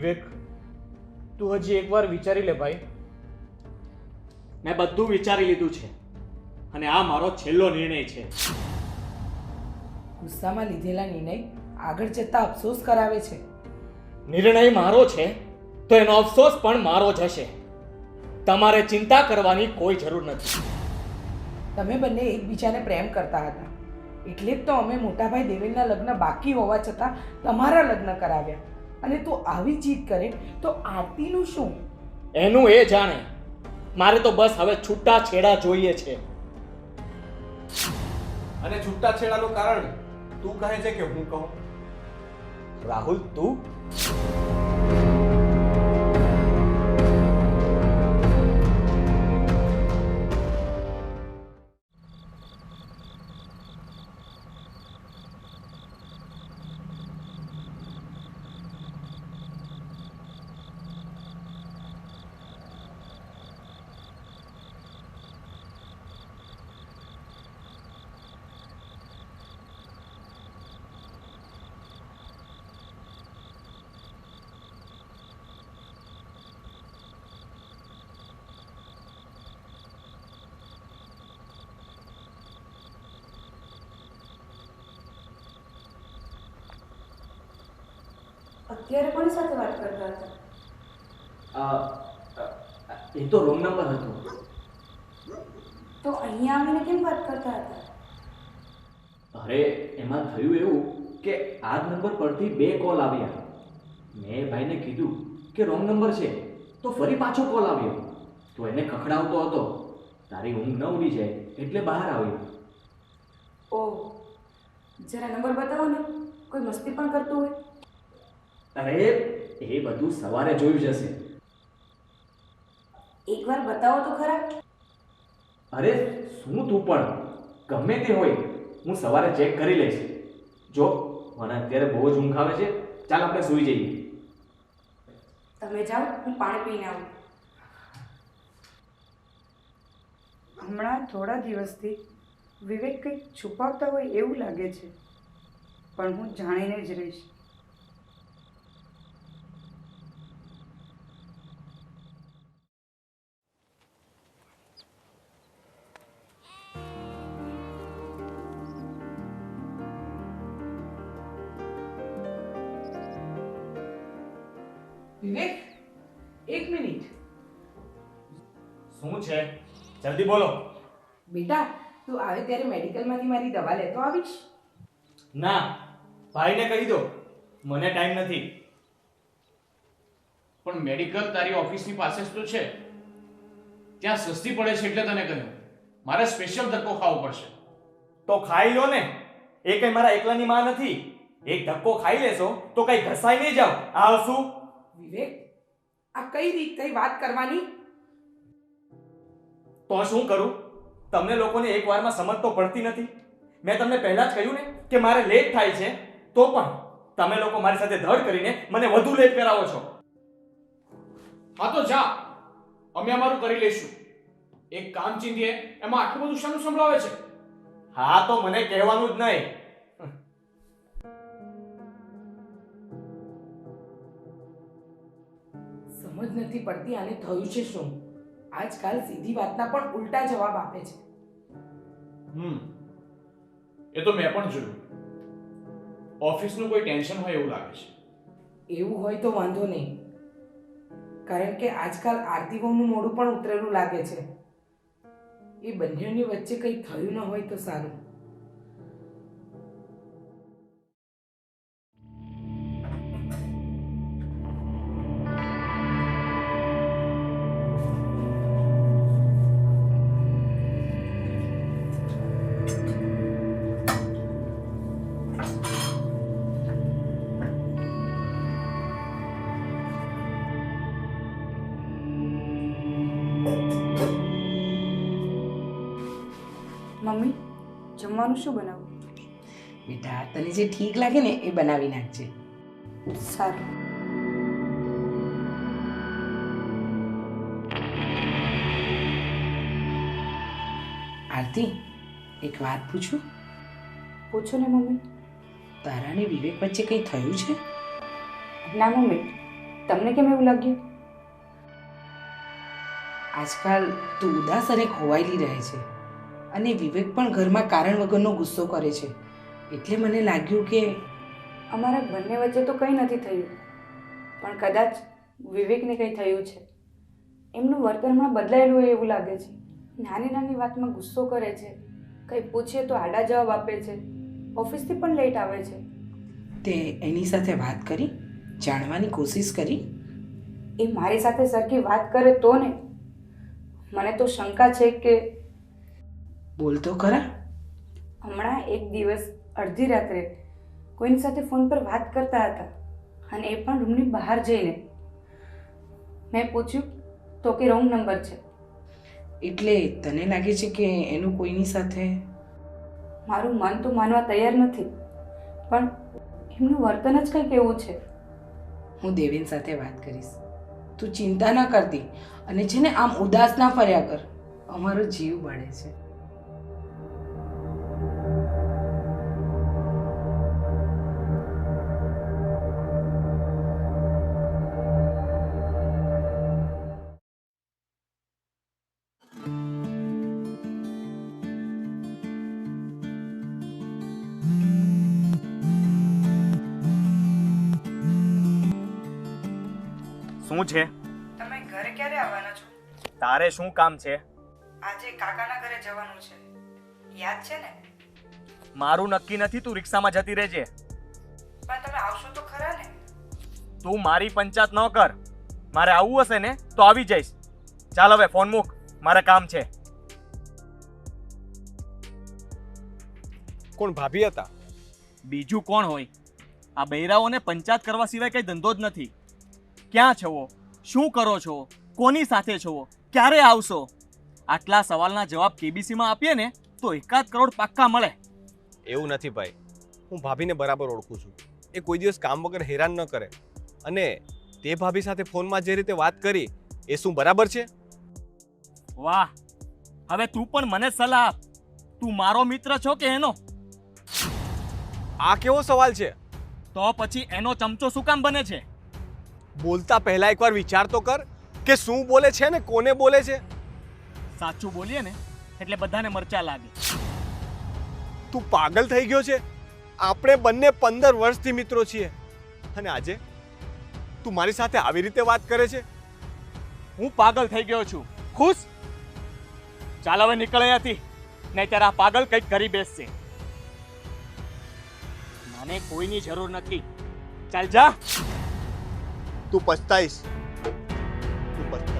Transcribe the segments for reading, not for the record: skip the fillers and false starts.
વિવેક, તું હજી એકવાર વિચારી લે ભાઈ. મેં બધું વિચારી લીધું છે અને આ મારો છેલ્લો નિર્ણય છે. ગુસ્સામાં લીધેલા નિર્ણય આગળ જતા અફસોસ કરાવે છે. નિર્ણય મારો છે તો એનો અફસોસ પણ મારો જ હશે. તમારે ચિંતા કરવાની કોઈ જરૂર નથી. તમે બંને એકબીજાને પ્રેમ કરતા હતા, એટલે જ તો અમે મોટાભાઈ દેવેનના લગ્ન બાકી હોવા છતાં તમારા લગ્ન કરાવ્યા. અને તું આવી જીદ કરે તો આરતીનું શું? એનું એ જાણે. મારે તો બસ હવે છૂટા છેડા જોઈએ છે. અને છૂટા છેડાનું કારણ તું કહે છે કે હું કહું? રાહુલ, તું અત્યારે કોની સાથે વાત કરતા હતા? એ તો રોંગ નંબર હતો. તો અહીંયા આવીને કેમ વાત કરતા હતા? અરે એમાં થયું એવું કે આ જ નંબર પરથી 2 કોલ આવ્યા. મેં ભાઈને કીધું કે રોંગ નંબર છે, તો ફરી પાછો કોલ આવ્યો. તો એને ખખડાવતો હતો. તારી ઊંઘ ન ઉડી જાય એટલે બહાર આવ્યો. ઓહ, જરા નંબર બતાવો ને, કોઈ મસ્તી પણ કરતું હોય. અરે એ બધું સવારે જોયું જશે. એકવાર બતાવો તો ખરા. અરે શું તું પણ, ગમે તે હોય હું સવારે ચેક કરી લઈશ. જો મને અત્યારે બહુ જ ઊંઘ આવે છે. ચાલ આપણે સૂઈ જઈએ. તમે જાઓ, હું પાણી પીને આવું. હમણાં થોડા દિવસથી વિવેક કંઈક છુપાવતા હોય એવું લાગે છે, પણ હું જાણીને જ રહીશ. વિવેક, એક મિનિટ. શું છે? જલ્દી બોલો. બેટા, તું આવે ત્યારે મેડિકલમાંથી મારી દવા લેતો આવીશ. ના, ભાઈને કહી દો, મને ટાઈમ નથી. પણ મેડિકલ તારી ઓફિસની પાસે જ તો છે. ત્યાં સસ્તી પડે છે એટલે તને કહ્યું. મારે સ્પેશિયલ ધક્કો ખાવો પડશે. તો ખાઈ લો ને. એ કઈ મારા એકલાની માં નથી. એક ધક્કો ખાઈ લેશો તો કઈ ઘસાઈ નહીં જાવ. આ શું? વિવેક, આ કઈ રીત થઈ વાત કરવાની? તો શું કરું? તમને લોકોને એક વારમાં સમજ તો પડતી નથી. મેં તમને પહેલા જ કહ્યું ને કે મારે લેટ થાય છે, તો પણ તમે લોકો મારી સાથે ધડ કરીને મને વધુ લેટ કરાવો છો. હા તો જા, અમે અમારું કરી લઈશું. એક કામ ચીંધીએ એમાં આટલું બધું શાનું સંભળાવે છે? હા તો મને કહેવાનું જ નહીં. સમજ નથી પડતી આને થયું છે શું? આજકાલ સીધી વાતના પણ ઉલટા જવાબ આપે છે. એ તો મેં પણ જોયું. ઓફિસનું કોઈ ટેન્શન હોય એવું લાગે છે. એવું હોય તો વાંધો નહીં, કારણ કે આજકાલ આરતી વહુનું મોઢું પણ ઉતરેલું લાગે છે. એ બંનેની વચ્ચે કંઈ થયું ન હોય તો સારું. મમ્મી, જમવાનું શું બનાવું? બેટા, તને જે ઠીક લાગે ને એ બનાવી નાખજે. સારું. આરતી, એક વાત પૂછું? પૂછો ને મમ્મી. તારા ને વિવેક વચ્ચે કંઈ થયું છે? ના મમ્મી, તમને કેમ એવું લાગ્યું? આજકાલ તું ઉદાસ અને ખોવાયેલી રહે છે અને વિવેક પણ ઘરમાં કારણ વગરનો ગુસ્સો કરે છે, એટલે મને લાગ્યું કે અમારા બંને વચ્ચે તો કંઈ નથી થયું, પણ કદાચ વિવેકને કંઈ થયું છે. એમનું વર્તન હમણાં બદલાયેલું હોય એવું લાગે છે. નાની નાની વાતમાં ગુસ્સો કરે છે, કંઈ પૂછીએ તો આડા જવાબ આપે છે, ઓફિસથી પણ લેટ આવે છે. તે એની સાથે વાત કરી, જાણવાની કોશિશ કરી? એ મારી સાથે સરખી વાત કરે તો ને. મને તો શંકા છે કે બોલતો ખરા. હમણાં એક દિવસ અડધી રાત્રે કોઈની સાથે ફોન પર વાત કરતા હતા, અને એ પણ રૂમની બહાર જઈને. મેં પૂછ્યું તો કે રોંગ નંબર છે. એટલે તને લાગે છે કે એનું કોઈની સાથે? મારું મન તો માનવા તૈયાર નથી, પણ એમનું વર્તન જ કંઈક એવું છે. હું દેવેન સાથે વાત કરીશ, તું ચિંતા ના કરતી, અને છે ને આમ ઉદાસ ના ફર્યા કર, અમારો જીવ બળે છે. શું છે? તમે ઘરે ક્યારે આવવાના છો? તારે શું કામ છે? આજે કાકાના ઘરે જવાનું છે, યાદ છે ને? મારું નક્કી નથી, તું રિક્ષામાં જતી રહેજે. પણ તમે આવશો તો ખરા ને? તું મારી પંચાયત ન કર. મારે આવવું હશે ને તો આવી જઈશ. ચાલ હવે ફોન મૂક, મારે કામ છે. કોણ ભાભી હતા? બીજું કોણ હોય? આ બૈરાઓને પંચાયત કરવા સિવાય કઈ ધંધો જ નથી. ક્યાં છો? શું કરો છો? કોની સાથે છો? ક્યારે આવશો? આટલા સવાલના જવાબ કેબીસીમાં આપીએ ને તો 1 કરોડ પાક્કા મળે. એવું નથી ભાઈ, હું ભાભીને બરાબર ઓળખું છું. એ કોઈ દિવસ કામ વગર હેરાન ન કરે. અને તે ભાભી સાથે ફોનમાં જે રીતે વાત કરી એ શું બરાબર છે? વાહ, હવે તું પણ મને સલાહ આપ. તું મારો મિત્ર છો કે એનો? આ કેવો સવાલ છે? તો પછી એનો ચમચો શું કામ બને છે? બોલતા પહેલા એકવાર વિચાર તો કર કે શું બોલે છે ને કોને બોલે છે. સાચું બોલીએ ને એટલે બધાને મરચા લાગે. તું પાગલ થઈ ગયો છે? આપણે બંને 15 વર્ષથી મિત્રો છીએ, અને આજે તું મારી સાથે આવી રીતે વાત કરે છે? હું પાગલ થઈ ગયો છું. ખુશ? ચાલ હવે નીકળ અહીંયાથી, નહીંતર આ પાગલ કંઈક કરી બેસશે. મને કોઈની જરૂર નથી. ચાલ જા. તું પછતાઈશ. તું પછતાઈશ.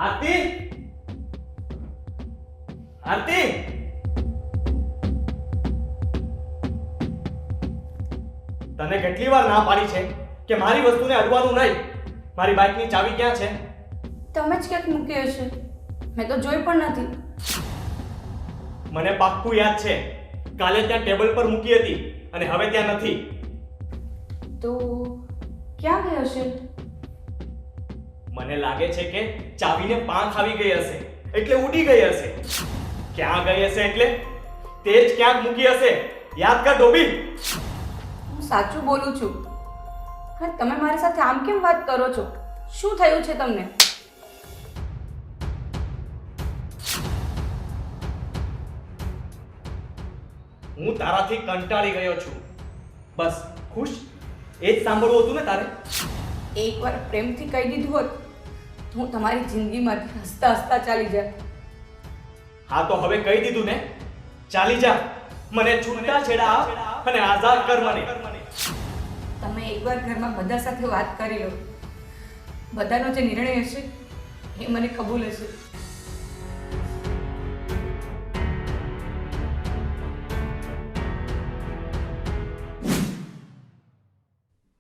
આરતી, આરતી, તને કેટલી વાર ના પાડી છે કે મારી વસ્તુને અડવાનું નહીં. મારી બાઇકની ચાવી ક્યાં છે? તમે જ ક્યાંક મૂકી હશે, મેં તો જોઈ પણ નથી. મને પાક્કું યાદ છે, કાલે ત્યાં ટેબલ પર મૂકી હતી અને હવે ત્યાં નથી. તો ક્યાં ગઈ હશે? મને લાગે છે કે ચાવીને પાંખ આવી ગઈ હશે, એટલે ઉડી ગઈ હશે. ક્યાં ગઈ હશે એટલે તે જ ક્યાંક મૂકી હશે. યાદ કર ડોબી. હું સાચું બોલું છું. હા, તમે મારી સાથે આમ કેમ વાત કરો છો? શું થયું છે તમને? હું તારાથી કંટાળી ગયો છું. બસ ખુશ? એ જ સાંભળવું હતું ને તારે? એકવાર પ્રેમથી કહી દીધું હોત તો હું તમારી જિંદગીમાંથી હસતા હસતા ચાલી જાય. હા તો હવે કહી દીધું ને, ચાલી જા. મને છૂટા છેડા આપ અને આઝાદ કર મને. તમે એકવાર ઘરમાં બધા સાથે વાત કરી લો. બધાનો જે નિર્ણય હશે એ મને કબૂલ હશે.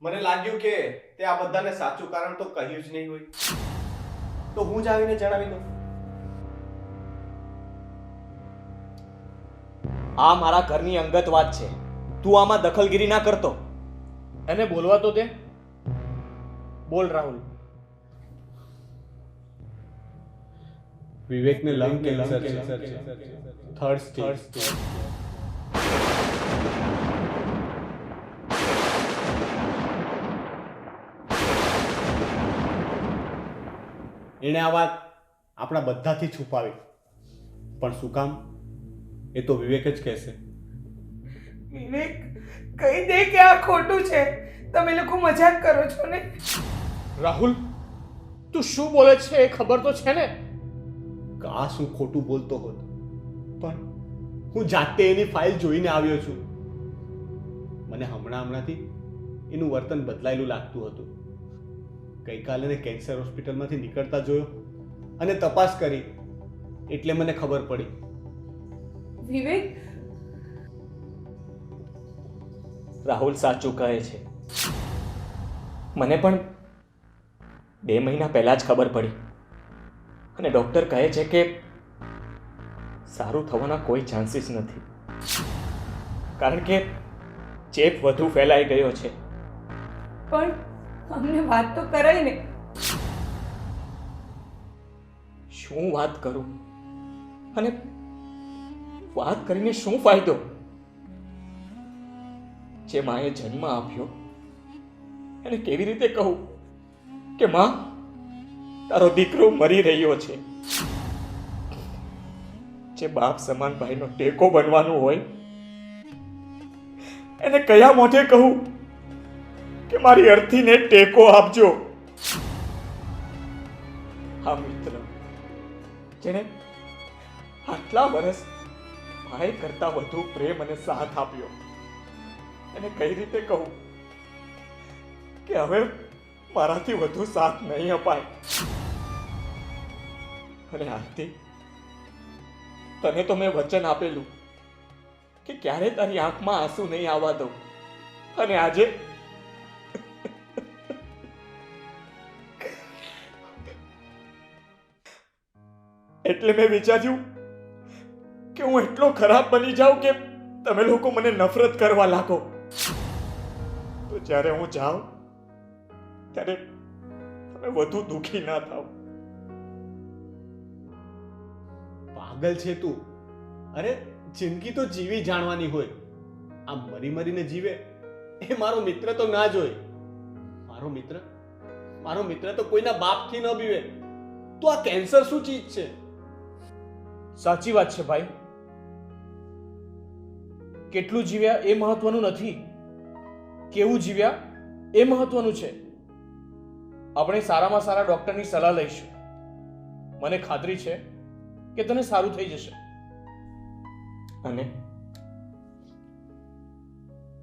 મને લાગ્યું કે તે આ બધાને સાચું કારણ તો કહ્યું જ નહીં હોય, તો હું જ આવીને જણાવી દઉં. આ મારા ઘરની અંગત વાત છે. તું આમાં દખલગીરી ના કરતો. એને બોલવા તો દે. બોલ રાહુલ. વિવેકને લંગ કેન્સર છે, થર્ડ સ્ટેજ. એણે આ વાત આપણા બધાથી છુપાવી, પણ શું કામ એ તો વિવેક જ કહેશે. વિવેક કહી દે કે આ ખોટું છે. તમે લોકો મજાક કરો છો ને? રાહુલ, તું શું બોલે છે એ ખબર તો છે ને? કાશ હું ખોટું બોલતો હોત, પણ હું જાતે એની ફાઇલ જોઈને આવ્યો છું. મને હમણાંથી એનું વર્તન બદલાયેલું લાગતું હતું. ગઈકાલે એને કેન્સર હોસ્પિટલમાંથી નીકળતા જોયો અને તપાસ કરી, એટલે મને ખબર પડી. વિવેક, રાહુલ સાચું કહે છે. મને પણ 2 મહિના પહેલા જ ખબર પડી અને ડૉક્ટર કહે છે કે સારું થવાના કોઈ ચાન્સીસ નથી, કારણ કે ચેપ વધુ ફેલાઈ ગયો છે. પણ અમને વાત તો કરાય ને. શું વાત કરું અને વાત કરીને શું ફાયદો? જે માએ જન્મ આપ્યો એને કેવી રીતે કહું કે માં, તારો દીકરો મરી રહ્યો છે? જે બાપ સમાન ભાઈનો ટેકો બનવાનું હોય એને કયા મોઢે કહું કે મારી અર્થીને ટેકો આપજો? હા મિત્ર, જેને આટલા વર્ષ ભાઈ કરતા વધુ પ્રેમ અને સાથ આપ્યો, એને કઈ રીતે કહું કે હવે મારાથી વધુ સાથ નહીં અપાય? અને આરતી, તને તો મેં વચન આપેલું કે ક્યારે તારી આંખમાં આંસુ નહીં આવવા દઉં, અને આજે એટલે મેં વિચાર્યું કે હું એટલો ખરાબ બની જાઉં કે તમે લોકો મને નફરત કરવા લાગો. તો જ્યારે હું જાઉં ત્યારે તમે વધુ દુઃખી ના થાવ. પાગલ છે તું. અરે જિંદગી તો જીવી જાણવાની હોય. આ મરી મરીને જીવે એ મારો મિત્ર તો ના જ હોય. મારો મિત્ર તો કોઈના બાપથી ન બીવે. તો આ કેન્સર શું ચીજ છે? સાચી વાત છે ભાઈ. કેટલું જીવ્યા એ મહત્વનું નથી, કેવું જીવ્યા એ મહત્વનું છે. આપણે સારામાં સારા ડોક્ટરની સલાહ લઈશું. મને ખાતરી છે કે તને સારું થઈ જશે.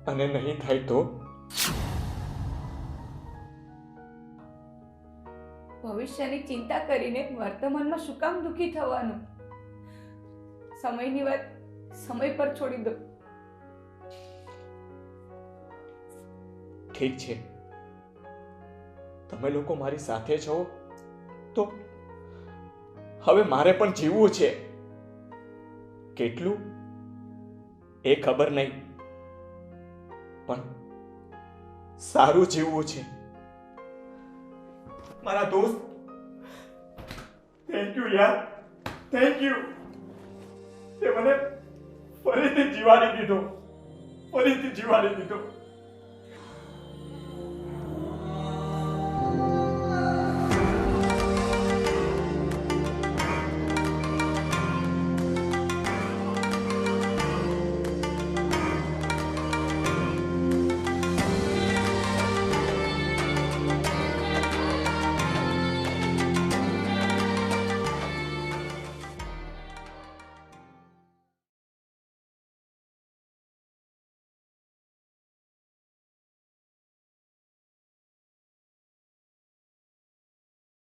અને નહીં થાય તો? ભવિષ્યની ચિંતા કરીને વર્તમાનમાં શું કામ દુઃખી થવાનું? સમયની વાત સમય પર છોડી દો. ઠીક છે, તમે લોકો મારી સાથે છો તો હવે મારે પણ જીવવું છે. કેટલું એ ખબર નહીં, પણ સારું જીવવું છે. મારા દોસ્ત, થેન્ક યુ યાર, થેન્ક યુ. તે મને ફરીથી જીવાડી દીધો.